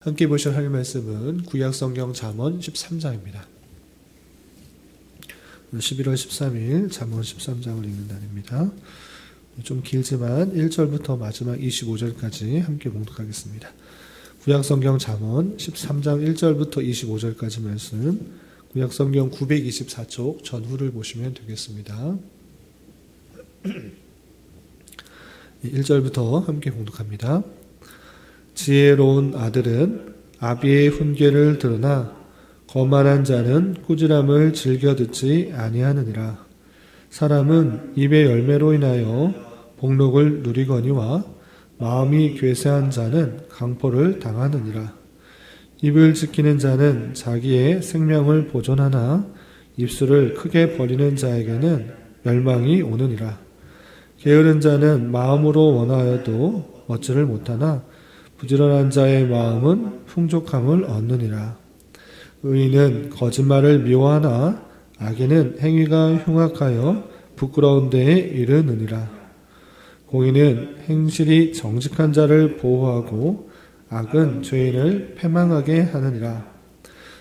함께 보실 하나님 말씀은 구약성경 잠언 13장입니다. 11월 13일 잠언 13장을 읽는 날입니다. 좀 길지만 1절부터 마지막 25절까지 함께 봉독하겠습니다. 구약성경 잠언 13장 1절부터 25절까지 말씀, 구약성경 924쪽 전후를 보시면 되겠습니다. 1절부터 함께 봉독합니다. 지혜로운 아들은 아비의 훈계를 들으나 거만한 자는 꾸지람을 즐겨 듣지 아니하느니라. 사람은 입의 열매로 인하여 복록을 누리거니와 마음이 괴세한 자는 강포를 당하느니라. 입을 지키는 자는 자기의 생명을 보존하나 입술을 크게 벌이는 자에게는 멸망이 오느니라. 게으른 자는 마음으로 원하여도 얻지를 못하나 부지런한 자의 마음은 풍족함을 얻느니라. 의인은 거짓말을 미워하나 악인은 행위가 흉악하여 부끄러운 데에 이르느니라. 공의는 행실이 정직한 자를 보호하고 악은 죄인을 패망하게 하느니라.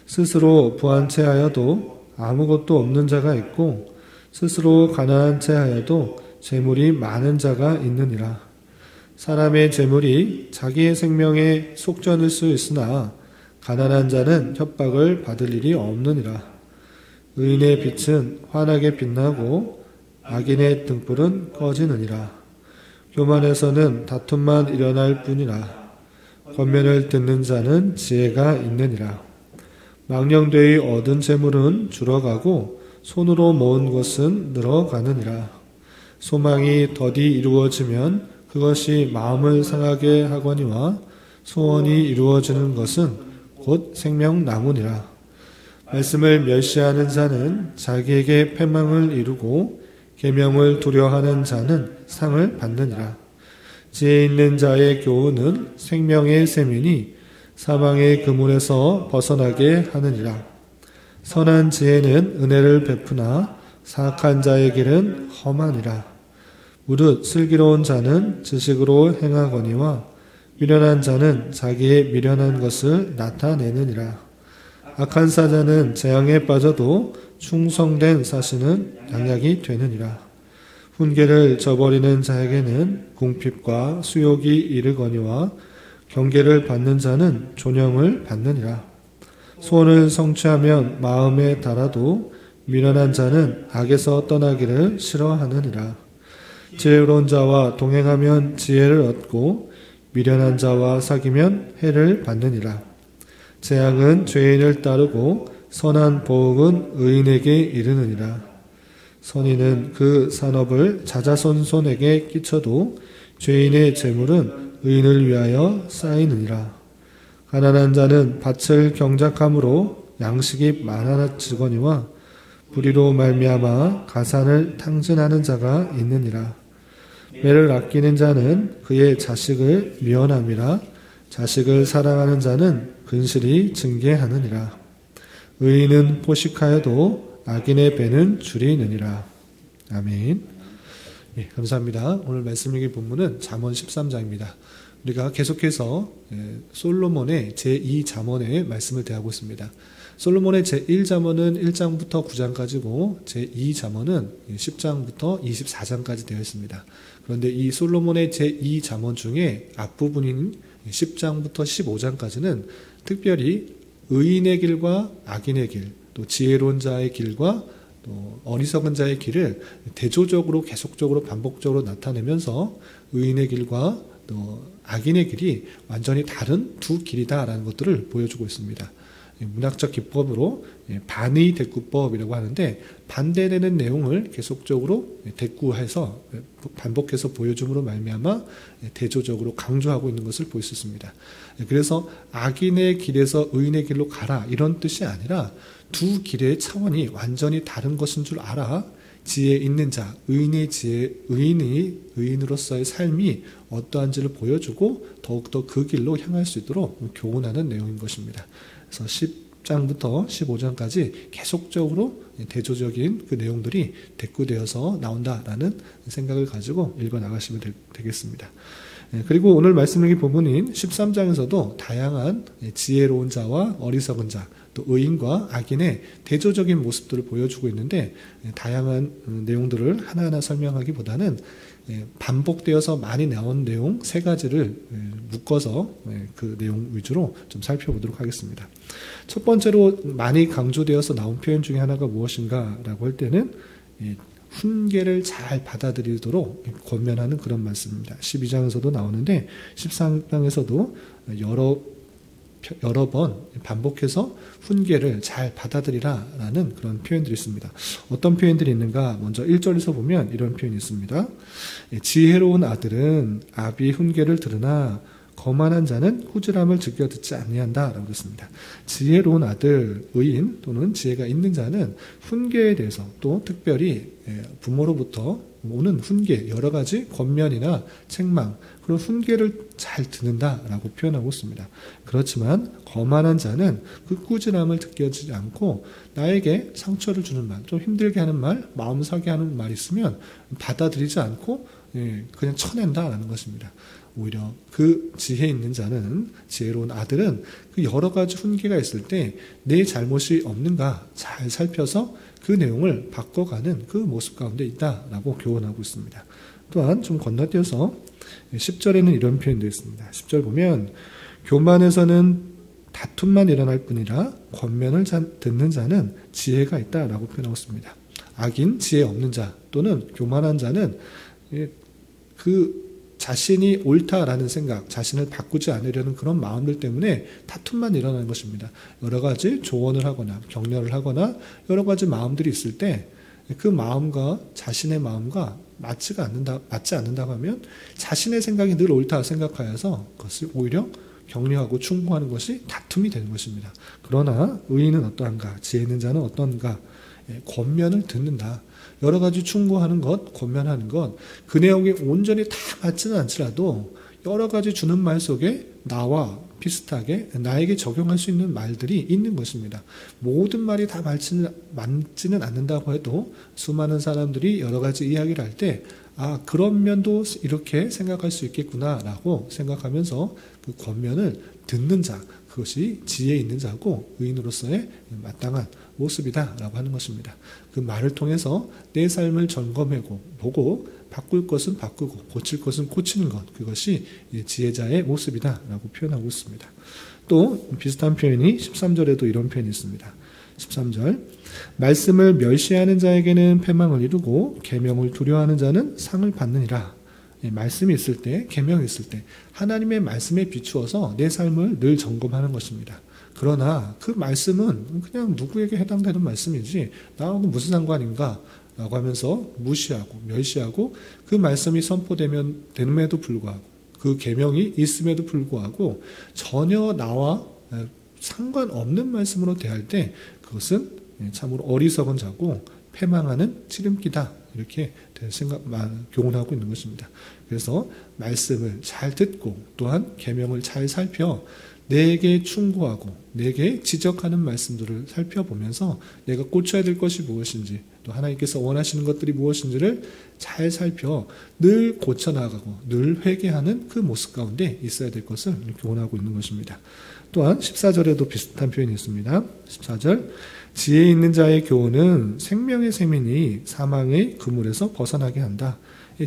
스스로 부한 채 하여도 아무것도 없는 자가 있고 스스로 가난한 채 하여도 재물이 많은 자가 있느니라. 사람의 재물이 자기의 생명에 속전일 수 있으나 가난한 자는 협박을 받을 일이 없느니라. 의인의 빛은 환하게 빛나고 악인의 등불은 꺼지느니라. 교만에서는 다툼만 일어날 뿐이라. 권면을 듣는 자는 지혜가 있느니라. 망령되이 얻은 재물은 줄어가고 손으로 모은 것은 늘어가느니라. 소망이 더디 이루어지면 그것이 마음을 상하게 하거니와 소원이 이루어지는 것은 곧 생명나무니라. 말씀을 멸시하는 자는 자기에게 패망을 이루고 계명을 두려워하는 자는 상을 받느니라. 지혜 있는 자의 교훈은 생명의 셈이니 사망의 그물에서 벗어나게 하느니라. 선한 지혜는 은혜를 베푸나 사악한 자의 길은 험하니라. 무릇 슬기로운 자는 지식으로 행하거니와 미련한 자는 자기의 미련한 것을 나타내느니라. 악한 사자는 재앙에 빠져도 충성된 사신은 양약이 되느니라. 훈계를 저버리는 자에게는 궁핍과 수욕이 이르거니와 경계를 받는 자는 존영을 받느니라. 소원을 성취하면 마음에 달아도 미련한 자는 악에서 떠나기를 싫어하느니라. 지혜로운 자와 동행하면 지혜를 얻고 미련한 자와 사귀면 해를 받느니라. 재앙은 죄인을 따르고 선한 보응은 의인에게 이르느니라. 선인은 그 산업을 자자손손에게 끼쳐도 죄인의 재물은 의인을 위하여 쌓이느니라. 가난한 자는 밭을 경작함으로 양식이 많아지거니와 불의로 말미암아 가산을 탕진하는 자가 있느니라. 매를 아끼는 자는 그의 자식을 미워함이라. 자식을 사랑하는 자는 근실히 징계하느니라. 의인은 포식하여도 악인의 배는 줄이느니라. 아멘. 예, 감사합니다. 오늘 말씀 읽기 본문은 잠언 13장입니다. 우리가 계속해서 솔로몬의 제2잠언의 말씀을 대하고 있습니다. 솔로몬의 제1잠언은 1장부터 9장까지고 제2잠언은 10장부터 24장까지 되어 있습니다. 그런데 이 솔로몬의 제2잠언 중에 앞부분인 10장부터 15장까지는 특별히 의인의 길과 악인의 길, 또 지혜로운 자의 길과 또 어리석은 자의 길을 대조적으로 계속적으로 반복적으로 나타내면서 의인의 길과 또 악인의 길이 완전히 다른 두 길이다라는 것들을 보여주고 있습니다. 문학적 기법으로 반의 대꾸법이라고 하는데 반대되는 내용을 계속적으로 대꾸해서 반복해서 보여줌으로 말미암아 대조적으로 강조하고 있는 것을 볼 수 있습니다. 그래서 악인의 길에서 의인의 길로 가라 이런 뜻이 아니라 두 길의 차원이 완전히 다른 것인 줄 알아 지혜 있는 자, 의인의 지혜, 의인으로서의 삶이 어떠한지를 보여주고 더욱더 그 길로 향할 수 있도록 교훈하는 내용인 것입니다. 그래서 10장부터 15장까지 계속적으로 대조적인 그 내용들이 대꾸되어서 나온다라는 생각을 가지고 읽어 나가시면 되겠습니다. 그리고 오늘 말씀드린 부분인 13장에서도 다양한 지혜로운 자와 어리석은 자, 또 의인과 악인의 대조적인 모습들을 보여주고 있는데 다양한 내용들을 하나하나 설명하기보다는 반복되어서 많이 나온 내용 세 가지를 묶어서 그 내용 위주로 좀 살펴보도록 하겠습니다. 첫 번째로 많이 강조되어서 나온 표현 중에 하나가 무엇인가 라고 할 때는 훈계를 잘 받아들이도록 권면하는 그런 말씀입니다. 12장에서도 나오는데 13장에서도 여러 번 반복해서 훈계를 잘 받아들이라 라는 그런 표현들이 있습니다. 어떤 표현들이 있는가? 먼저 1절에서 보면 이런 표현이 있습니다. 지혜로운 아들은 아비의 훈계를 들으나 거만한 자는 꾸지람을 즐겨 듣지 아니한다 라고 했습니다. 지혜로운 아들, 의인 또는 지혜가 있는 자는 훈계에 대해서 또 특별히 부모로부터 오는 훈계, 여러 가지 권면이나 책망, 그런 훈계를 잘 듣는다라고 표현하고 있습니다. 그렇지만 거만한 자는 그 꾸지람을 듣지 않고 나에게 상처를 주는 말, 좀 힘들게 하는 말, 마음 상하게 하는 말이 있으면 받아들이지 않고 그냥 쳐낸다라는 것입니다. 오히려 그 지혜 있는 자는, 지혜로운 아들은 그 여러 가지 훈계가 있을 때 내 잘못이 없는가 잘 살펴서 그 내용을 바꿔가는 그 모습 가운데 있다라고 교훈하고 있습니다. 또한 좀 건너뛰어서 10절에는 이런 표현도 있습니다. 10절 보면 교만에서는 다툼만 일어날 뿐이라 권면을 듣는 자는 지혜가 있다라고 표현하고 있습니다. 악인, 지혜 없는 자 또는 교만한 자는 그 자신이 옳다라는 생각, 자신을 바꾸지 않으려는 그런 마음들 때문에 다툼만 일어나는 것입니다. 여러 가지 조언을 하거나 격려를 하거나 여러 가지 마음들이 있을 때 그 마음과 자신의 마음과 맞지 않는다고 하면 자신의 생각이 늘 옳다 생각하여서 그것을 오히려 격려하고 충고하는 것이 다툼이 되는 것입니다. 그러나 의인은 어떠한가? 지혜 있는 자는 어떠한가? 권면을 듣는다. 여러 가지 충고하는 것, 권면하는 것, 그 내용이 온전히 다 맞지는 않더라도 여러 가지 주는 말 속에 나와 비슷하게 나에게 적용할 수 있는 말들이 있는 것입니다. 모든 말이 다 맞지는 않는다고 해도 수많은 사람들이 여러 가지 이야기를 할 때 그런 면도 이렇게 생각할 수 있겠구나라고 생각하면서 그 권면을 듣는 자, 그것이 지혜 있는 자고 의인으로서의 마땅한 모습이다라고 하는 것입니다. 그 말을 통해서 내 삶을 점검해보고 바꿀 것은 바꾸고 고칠 것은 고치는 것, 그것이 지혜자의 모습이다라고 표현하고 있습니다. 또 비슷한 표현이 13절에도 이런 표현이 있습니다. 13절 말씀을 멸시하는 자에게는 패망을 이루고 계명을 두려워하는 자는 상을 받느니라. 말씀이 있을 때, 계명이 있을 때 하나님의 말씀에 비추어서 내 삶을 늘 점검하는 것입니다. 그러나 그 말씀은 그냥 누구에게 해당되는 말씀이지 나하고 무슨 상관인가 라고 하면서 무시하고 멸시하고 그 말씀이 선포됨에도 불구하고 그 계명이 있음에도 불구하고 전혀 나와 상관없는 말씀으로 대할 때 그것은 참으로 어리석은 자고 패망하는 지름기다, 이렇게 교훈하고 있는 것입니다. 그래서 말씀을 잘 듣고 또한 계명을 잘 살펴 내게 충고하고 내게 지적하는 말씀들을 살펴보면서 내가 고쳐야 될 것이 무엇인지 또 하나님께서 원하시는 것들이 무엇인지를 잘 살펴 늘 고쳐나가고 늘 회개하는 그 모습 가운데 있어야 될 것을 교훈하고 있는 것입니다. 또한 14절에도 비슷한 표현이 있습니다. 14절 지혜 있는 자의 교훈은 생명의 셈이니 사망의 그물에서 벗어나게 한다.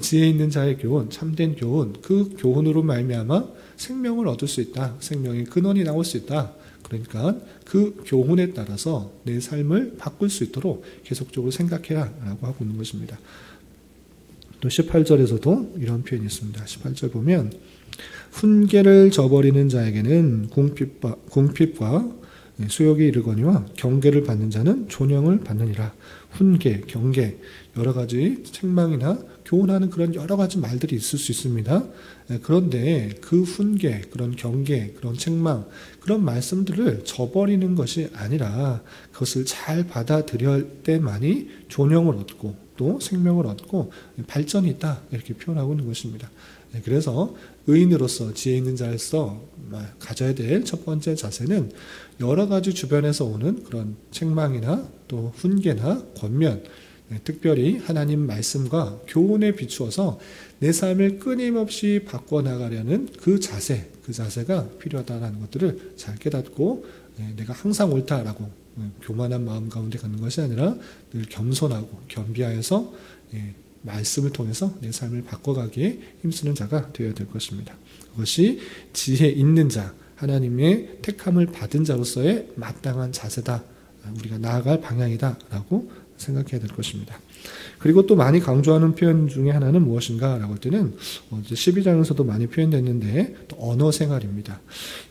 지혜 있는 자의 교훈, 참된 교훈, 그 교훈으로 말미암아 생명을 얻을 수 있다. 생명의 근원이 나올 수 있다. 그러니까 그 교훈에 따라서 내 삶을 바꿀 수 있도록 계속적으로 생각해라 라고 하고 있는 것입니다. 또 18절에서도 이런 표현이 있습니다. 18절 보면 훈계를 저버리는 자에게는 궁핍과 수욕이 이르거니와 경계를 받는 자는 존영을 받느니라. 훈계, 경계, 여러 가지 책망이나 교훈하는 그런 여러 가지 말들이 있을 수 있습니다. 그런데 그 훈계, 그런 경계, 그런 책망, 그런 말씀들을 저버리는 것이 아니라 그것을 잘 받아들일 때만이 존영을 얻고 또 생명을 얻고 발전이 있다, 이렇게 표현하고 있는 것입니다. 그래서 의인으로서 지혜 있는 자로서 가져야 될 첫 번째 자세는 여러 가지 주변에서 오는 그런 책망이나 또 훈계나 권면, 특별히 하나님 말씀과 교훈에 비추어서 내 삶을 끊임없이 바꿔나가려는 그 자세가 필요하다는 것들을 잘 깨닫고 내가 항상 옳다라고 교만한 마음 가운데 갖는 것이 아니라 늘 겸손하고 겸비하여서 말씀을 통해서 내 삶을 바꿔가기에 힘쓰는 자가 되어야 될 것입니다. 그것이 지혜 있는 자, 하나님의 택함을 받은 자로서의 마땅한 자세다. 우리가 나아갈 방향이다라고 생각해야 될 것입니다. 그리고 또 많이 강조하는 표현 중에 하나는 무엇인가 라고 할 때는 12장에서도 많이 표현됐는데 또 언어 생활입니다.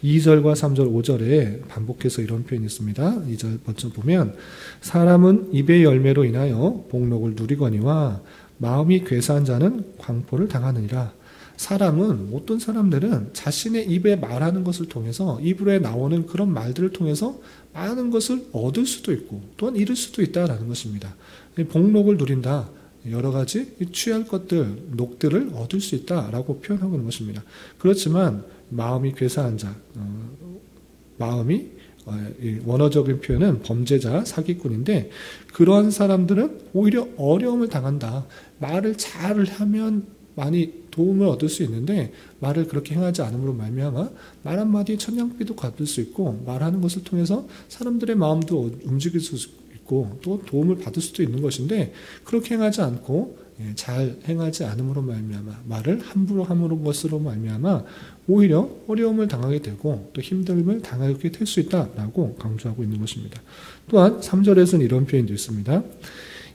2절과 3절, 5절에 반복해서 이런 표현이 있습니다. 2절 먼저 보면 사람은 입의 열매로 인하여 복록을 누리거니와 마음이 괴사한 자는 광포를 당하느니라. 사람은 어떤 사람들은 자신의 입에 말하는 것을 통해서 입으로 나오는 그런 말들을 통해서 많은 것을 얻을 수도 있고 또한 잃을 수도 있다라는 것입니다. 복록을 누린다. 여러 가지 취할 것들, 녹들을 얻을 수 있다라고 표현하고 있는 것입니다. 그렇지만 마음이 괴사한 자, 마음이 원어적인 표현은 범죄자, 사기꾼인데 그러한 사람들은 오히려 어려움을 당한다. 말을 잘 하면 많이 도움을 얻을 수 있는데 말을 그렇게 행하지 않음으로 말미암아 말 한마디에 천냥빚도 갚을 수 있고 말하는 것을 통해서 사람들의 마음도 움직일 수 있고 또 도움을 받을 수도 있는 것인데 그렇게 행하지 않고 잘 행하지 않음으로 말미암아 말을 함부로 함으로 것으로 말미암아 오히려 어려움을 당하게 되고 또 힘듦을 당하게 될 수 있다라고 강조하고 있는 것입니다. 또한 3절에서는 이런 표현도 있습니다.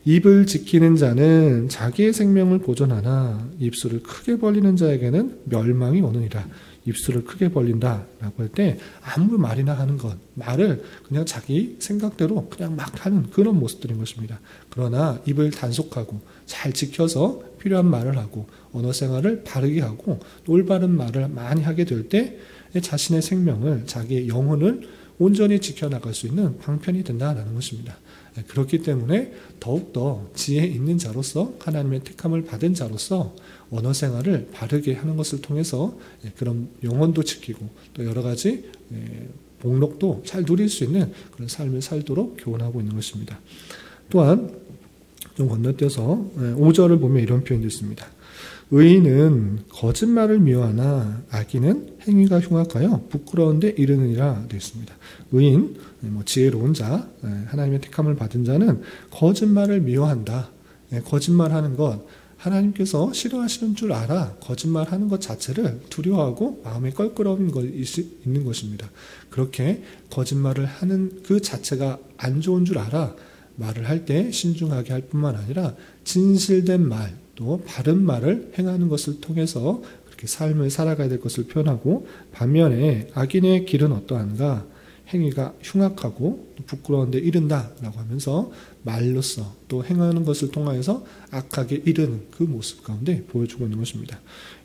입을 지키는 자는 자기의 생명을 보존하나 입술을 크게 벌리는 자에게는 멸망이 오느니라. 입술을 크게 벌린다라고 할 때 아무 말이나 하는 것, 말을 그냥 자기 생각대로 그냥 막 하는 그런 모습들인 것입니다. 그러나 입을 단속하고 잘 지켜서 필요한 말을 하고 언어 생활을 바르게 하고 올바른 말을 많이 하게 될 때 자신의 생명을, 자기의 영혼을 온전히 지켜나갈 수 있는 방편이 된다는 것입니다. 그렇기 때문에 더욱더 지혜 있는 자로서 하나님의 택함을 받은 자로서 언어 생활을 바르게 하는 것을 통해서 그런 영혼도 지키고 또 여러 가지 복록도 잘 누릴 수 있는 그런 삶을 살도록 교훈하고 있는 것입니다. 또한 좀 건너뛰어서 5절을 보면 이런 표현도 있습니다. 의인은 거짓말을 미워하나 악인은 행위가 흉악하여 부끄러운데 이르느니라 되어 있습니다. 의인, 지혜로운 자, 하나님의 택함을 받은 자는 거짓말을 미워한다. 거짓말하는 것, 하나님께서 싫어하시는 줄 알아 거짓말하는 것 자체를 두려워하고 마음에 껄끄러운 것이 있는 것입니다. 그렇게 거짓말을 하는 그 자체가 안 좋은 줄 알아 말을 할 때 신중하게 할 뿐만 아니라 진실된 말, 또 바른 말을 행하는 것을 통해서 그렇게 삶을 살아가야 될 것을 표현하고 반면에 악인의 길은 어떠한가? 행위가 흉악하고 부끄러운데 이른다라고 하면서 말로써 또 행하는 것을 통하여서 악하게 이르는 그 모습 가운데 보여주고 있는 것입니다.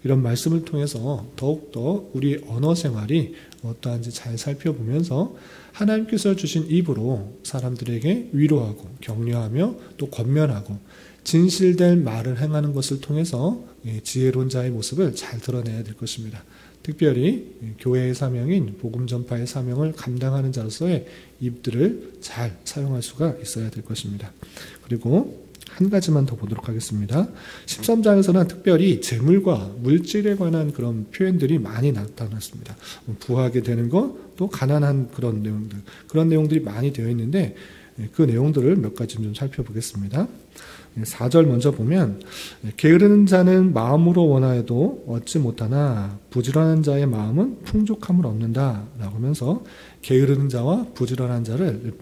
이런 말씀을 통해서 더욱더 우리 언어 생활이 어떠한지 잘 살펴보면서 하나님께서 주신 입으로 사람들에게 위로하고 격려하며 또 권면하고 진실된 말을 행하는 것을 통해서 지혜로운 자의 모습을 잘 드러내야 될 것입니다. 특별히 교회의 사명인 복음 전파의 사명을 감당하는 자로서의 입들을 잘 사용할 수가 있어야 될 것입니다. 그리고 한 가지만 더 보도록 하겠습니다. 13장에서는 특별히 재물과 물질에 관한 그런 표현들이 많이 나타났습니다. 부하게 되는 것, 또 가난한 그런 내용들, 그런 내용들이 많이 되어 있는데 그 내용들을 몇 가지 좀 살펴보겠습니다. 4절 먼저 보면 게으르는 자는 마음으로 원하여도 얻지 못하나 부지런한 자의 마음은 풍족함을 얻는다 라고 하면서 게으르는 자와 부지런한 자를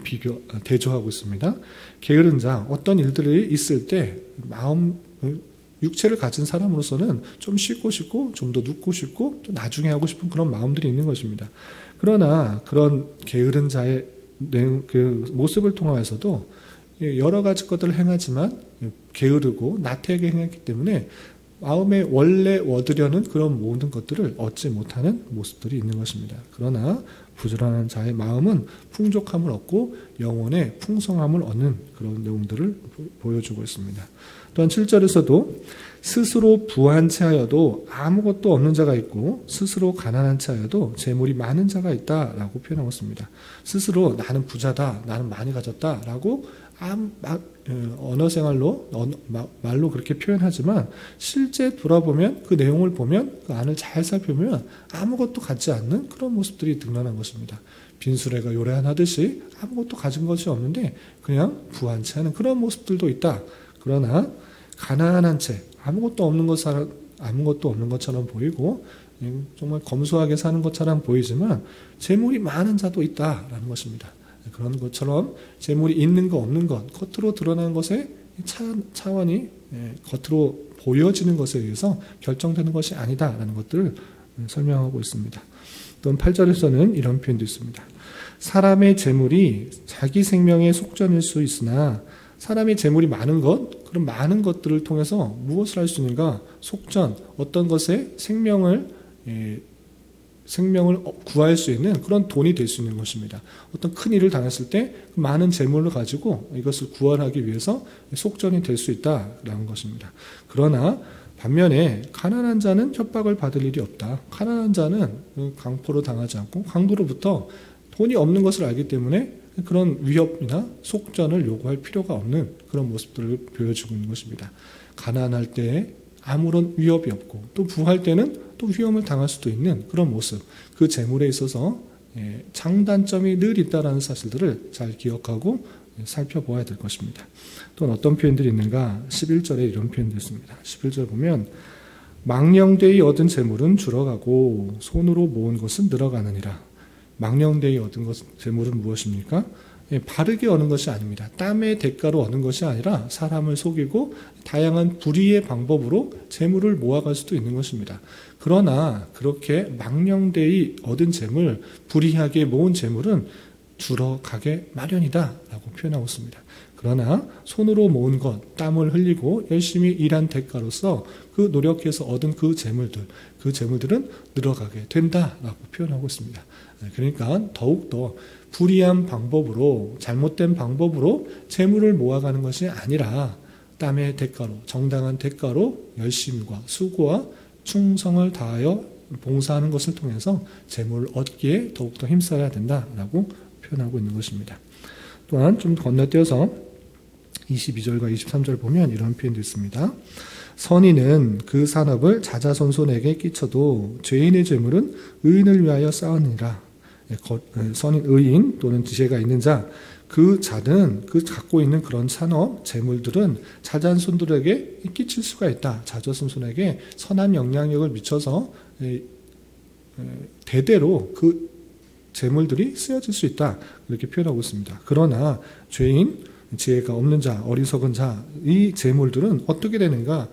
대조하고 있습니다. 게으른 자, 어떤 일들이 있을 때 마음, 육체를 가진 사람으로서는 좀 쉬고 싶고 좀 더 눕고 싶고 또 나중에 하고 싶은 그런 마음들이 있는 것입니다. 그러나 그런 게으른 자의 그 모습을 통하여서도 여러 가지 것들을 행하지만 게으르고 나태하게 행했기 때문에 마음에 원래 얻으려는 그런 모든 것들을 얻지 못하는 모습들이 있는 것입니다. 그러나 부지런한 자의 마음은 풍족함을 얻고 영혼의 풍성함을 얻는 그런 내용들을 보여주고 있습니다. 또한 7절에서도 스스로 부한 채하여도 아무것도 없는 자가 있고 스스로 가난한 채하여도 재물이 많은 자가 있다라고 표현하고 있습니다. 스스로 나는 부자다, 나는 많이 가졌다라고 언어 생활로 말로 그렇게 표현하지만 실제 돌아보면 그 내용을 보면 그 안을 잘 살펴보면 아무것도 갖지 않는 그런 모습들이 드러난 것입니다. 빈수레가 요래하듯이 아무것도 가진 것이 없는데 그냥 부한치 않은 그런 모습들도 있다. 그러나 가난한 채 아무것도 없는 것처럼 보이고 정말 검소하게 사는 것처럼 보이지만 재물이 많은 자도 있다라는 것입니다. 그런 것처럼 재물이 있는 것 없는 것 겉으로 드러나는 것의 차원이 겉으로 보여지는 것에 의해서 결정되는 것이 아니다라는 것들을 설명하고 있습니다. 또는 8절에서는 이런 표현도 있습니다. 사람의 재물이 자기 생명의 속전일 수 있으나 사람의 재물이 많은 것, 그런 많은 것들을 통해서 무엇을 할 수 있는가? 속전, 어떤 것에 생명을 구할 수 있는 그런 돈이 될 수 있는 것입니다. 어떤 큰 일을 당했을 때 많은 재물을 가지고 이것을 구원하기 위해서 속전이 될 수 있다라는 것입니다. 그러나 반면에 가난한 자는 협박을 받을 일이 없다. 가난한 자는 강포로 당하지 않고 강도로부터 돈이 없는 것을 알기 때문에 그런 위협이나 속전을 요구할 필요가 없는 그런 모습들을 보여주고 있는 것입니다. 가난할 때 아무런 위협이 없고 또 부할 때는 또 위험을 당할 수도 있는 그런 모습, 그 재물에 있어서 장단점이 늘 있다는 사실들을 잘 기억하고 살펴보아야 될 것입니다. 또 어떤 표현들이 있는가? 11절에 이런 표현도 있습니다. 11절 보면 망령되이 얻은 재물은 줄어가고 손으로 모은 것은 늘어가느니라. 망령되이 얻은 재물은 무엇입니까? 바르게 얻는 것이 아닙니다. 땀의 대가로 얻는 것이 아니라 사람을 속이고 다양한 불의의 방법으로 재물을 모아갈 수도 있는 것입니다. 그러나 그렇게 망령되이 얻은 재물, 불의하게 모은 재물은 줄어가게 마련이다 라고 표현하고 있습니다. 그러나 손으로 모은 것, 땀을 흘리고 열심히 일한 대가로서 그 노력해서 얻은 그 재물들은 늘어가게 된다라고 표현하고 있습니다. 그러니까 더욱더 불의한 방법으로, 잘못된 방법으로 재물을 모아가는 것이 아니라 땀의 대가로, 정당한 대가로 열심과 수고와 충성을 다하여 봉사하는 것을 통해서 재물을 얻기에 더욱더 힘써야 된다라고 표현하고 있는 것입니다. 또한 좀 건너뛰어서 22절과 23절 보면 이런 표현도 있습니다. 선인은 그 산업을 자자손손에게 끼쳐도 죄인의 재물은 의인을 위하여 쌓으니라. 선인 의인 또는 지혜가 있는 자, 그 자는 그 갖고 있는 그런 산업 재물들은 자자손손에게 끼칠 수가 있다. 자자손손에게 선한 영향력을 미쳐서 대대로 그 재물들이 쓰여질 수 있다. 이렇게 표현하고 있습니다. 그러나 죄인, 지혜가 없는 자, 어리석은 자, 이 재물들은 어떻게 되는가?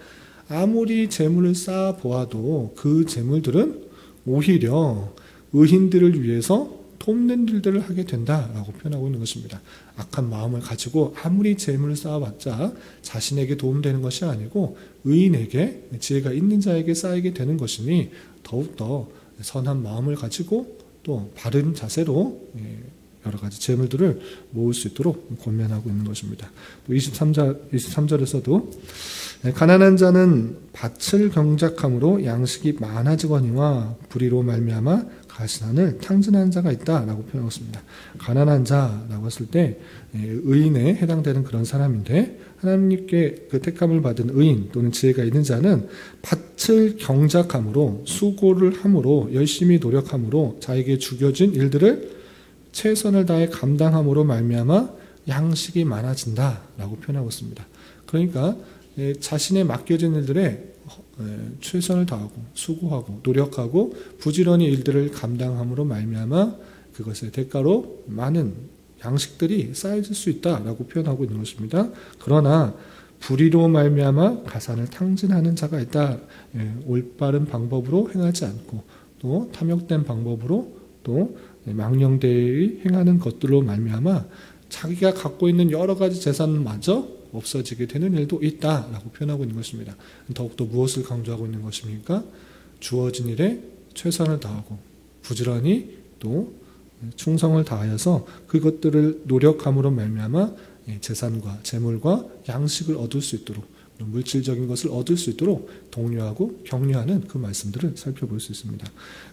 아무리 재물을 쌓아 보아도 그 재물들은 오히려 의인들을 위해서 돕는 일들을 하게 된다라고 표현하고 있는 것입니다. 악한 마음을 가지고 아무리 재물을 쌓아봤자 자신에게 도움되는 것이 아니고 의인에게, 지혜가 있는 자에게 쌓이게 되는 것이니 더욱더 선한 마음을 가지고 또 바른 자세로 여러 가지 재물들을 모을 수 있도록 권면하고 있는 것입니다. 또 23절에서도 가난한 자는 밭을 경작함으로 양식이 많아지거니와 불의로 말미암아 가시난을 탕진하는 자가 있다라고 표현하고 있습니다. 가난한 자라고 했을 때 의인에 해당되는 그런 사람인데 하나님께 그 택함을 받은 의인 또는 지혜가 있는 자는 밭을 경작함으로 수고를 함으로 열심히 노력함으로 자에게 주겨진 일들을 최선을 다해 감당함으로 말미암아 양식이 많아진다라고 표현하고 있습니다. 그러니까 자신의 맡겨진 일들에 최선을 다하고 수고하고 노력하고 부지런히 일들을 감당함으로 말미암아 그것의 대가로 많은 양식들이 쌓여질 수 있다라고 표현하고 있는 것입니다. 그러나 불의로 말미암아 가산을 탕진하는 자가 있다. 올바른 방법으로 행하지 않고 또 탐욕된 방법으로 또 망령되이 행하는 것들로 말미암아 자기가 갖고 있는 여러 가지 재산마저 없어지게 되는 일도 있다라고 표현하고 있는 것입니다. 더욱더 무엇을 강조하고 있는 것입니까? 주어진 일에 최선을 다하고 부지런히 또 충성을 다하여서 그것들을 노력함으로 말미암아 재산과 재물과 양식을 얻을 수 있도록 물질적인 것을 얻을 수 있도록 독려하고 격려하는 그 말씀들을 살펴볼 수 있습니다.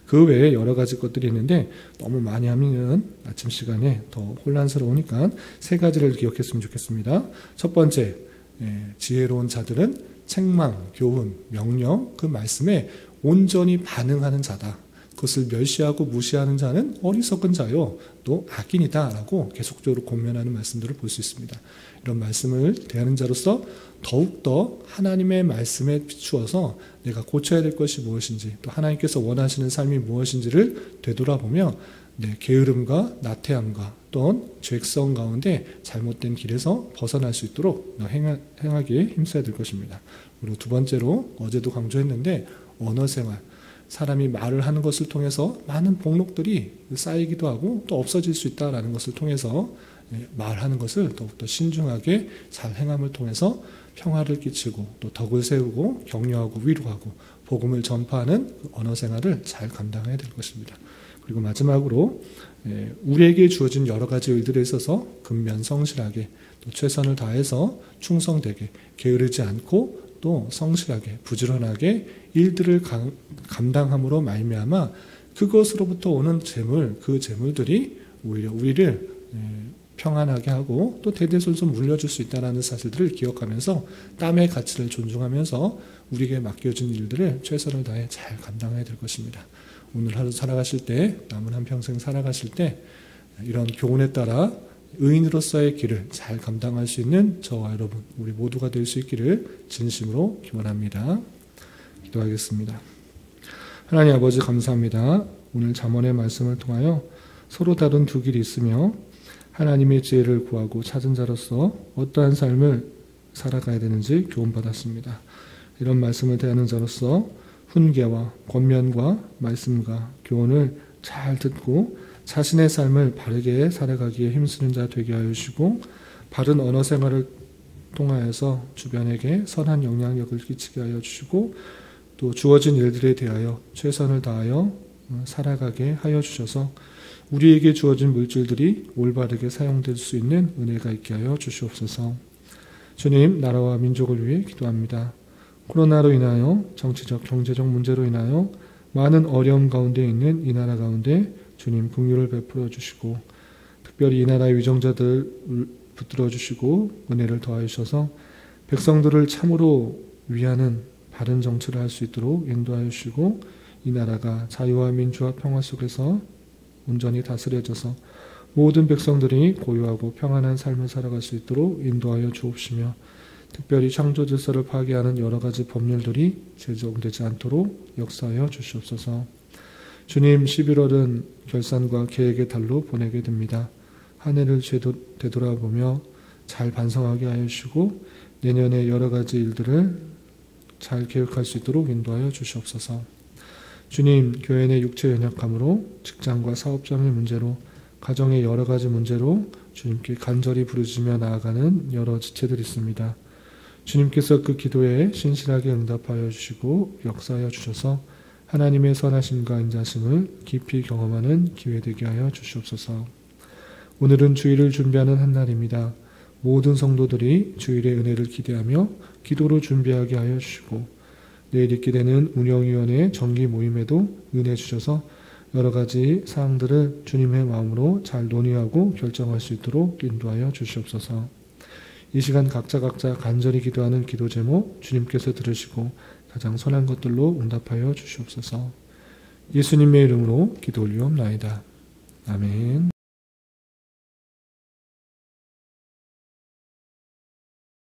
그 외에 여러 가지 것들이 있는데 너무 많이 하면 아침 시간에 더 혼란스러우니까 세 가지를 기억했으면 좋겠습니다. 첫 번째, 지혜로운 자들은 책망, 교훈, 명령 그 말씀에 온전히 반응하는 자다. 그것을 멸시하고 무시하는 자는 어리석은 자요 또 악인이다 라고 계속적으로 권면하는 말씀들을 볼 수 있습니다. 이런 말씀을 대하는 자로서 더욱더 하나님의 말씀에 비추어서 내가 고쳐야 될 것이 무엇인지 또 하나님께서 원하시는 삶이 무엇인지를 되돌아보며 내 게으름과 나태함과 또는 죄성 가운데 잘못된 길에서 벗어날 수 있도록 행하기에 힘써야 될 것입니다. 그리고 두 번째로 어제도 강조했는데 언어 생활, 사람이 말을 하는 것을 통해서 많은 복록들이 쌓이기도 하고 또 없어질 수 있다는 것을 통해서 말하는 것을 더욱더 신중하게 잘 행함을 통해서 평화를 끼치고 또 덕을 세우고 격려하고 위로하고 복음을 전파하는 언어 생활을 잘 감당해야 될 것입니다. 그리고 마지막으로 우리에게 주어진 여러 가지 일들에 있어서 근면성실하게 또 최선을 다해서 충성되게 게으르지 않고 또 성실하게 부지런하게 일들을 감당함으로 말미암아 그것으로부터 오는 재물, 그 재물들이 오히려 우리를 평안하게 하고 또 대대손손 물려줄 수 있다는 사실들을 기억하면서 땀의 가치를 존중하면서 우리에게 맡겨진 일들을 최선을 다해 잘 감당해야 될 것입니다. 오늘 하루 살아가실 때, 남은 한평생 살아가실 때 이런 교훈에 따라 의인으로서의 길을 잘 감당할 수 있는 저와 여러분, 우리 모두가 될 수 있기를 진심으로 기원합니다. 기도하겠습니다. 하나님 아버지 감사합니다. 오늘 잠언의 말씀을 통하여 서로 다른 두 길이 있으며 하나님의 지혜를 구하고 찾은 자로서 어떠한 삶을 살아가야 되는지 교훈받았습니다. 이런 말씀을 대하는 자로서 훈계와 권면과 말씀과 교훈을 잘 듣고 자신의 삶을 바르게 살아가기에 힘쓰는 자 되게 하여 주시고 바른 언어 생활을 통하여서 주변에게 선한 영향력을 끼치게 하여 주시고 또 주어진 일들에 대하여 최선을 다하여 살아가게 하여 주셔서 우리에게 주어진 물질들이 올바르게 사용될 수 있는 은혜가 있게 하여 주시옵소서. 주님, 나라와 민족을 위해 기도합니다. 코로나로 인하여 정치적, 경제적 문제로 인하여 많은 어려움 가운데 있는 이 나라 가운데 주님 긍휼을 베풀어 주시고 특별히 이 나라의 위정자들 붙들어 주시고 은혜를 더하여 주셔서 백성들을 참으로 위하는 바른 정치를 할 수 있도록 인도하여 주시고 이 나라가 자유와 민주와 평화 속에서 온전히 다스려져서 모든 백성들이 고요하고 평안한 삶을 살아갈 수 있도록 인도하여 주옵시며 특별히 창조 질서를 파괴하는 여러 가지 법률들이 제정되지 않도록 역사하여 주시옵소서. 주님, 11월은 결산과 계획의 달로 보내게 됩니다. 한 해를 되돌아보며 잘 반성하게 하여 주시고 내년에 여러 가지 일들을 잘 계획할 수 있도록 인도하여 주시옵소서. 주님, 교회 내 육체 연약함으로 직장과 사업장의 문제로 가정의 여러 가지 문제로 주님께 간절히 부르짖으며 나아가는 여러 지체들이 있습니다. 주님께서 그 기도에 신실하게 응답하여 주시고 역사하여 주셔서 하나님의 선하심과 인자심을 깊이 경험하는 기회 되게 하여 주시옵소서. 오늘은 주일을 준비하는 한 날입니다. 모든 성도들이 주일의 은혜를 기대하며 기도로 준비하게 하여 주시고 내일 있게 되는 운영위원회 정기 모임에도 은혜 주셔서 여러 가지 사항들을 주님의 마음으로 잘 논의하고 결정할 수 있도록 인도하여 주시옵소서. 이 시간 각자 간절히 기도하는 기도 제목 주님께서 들으시고 가장 선한 것들로 응답하여 주시옵소서. 예수님의 이름으로 기도 올리옵나이다. 아멘.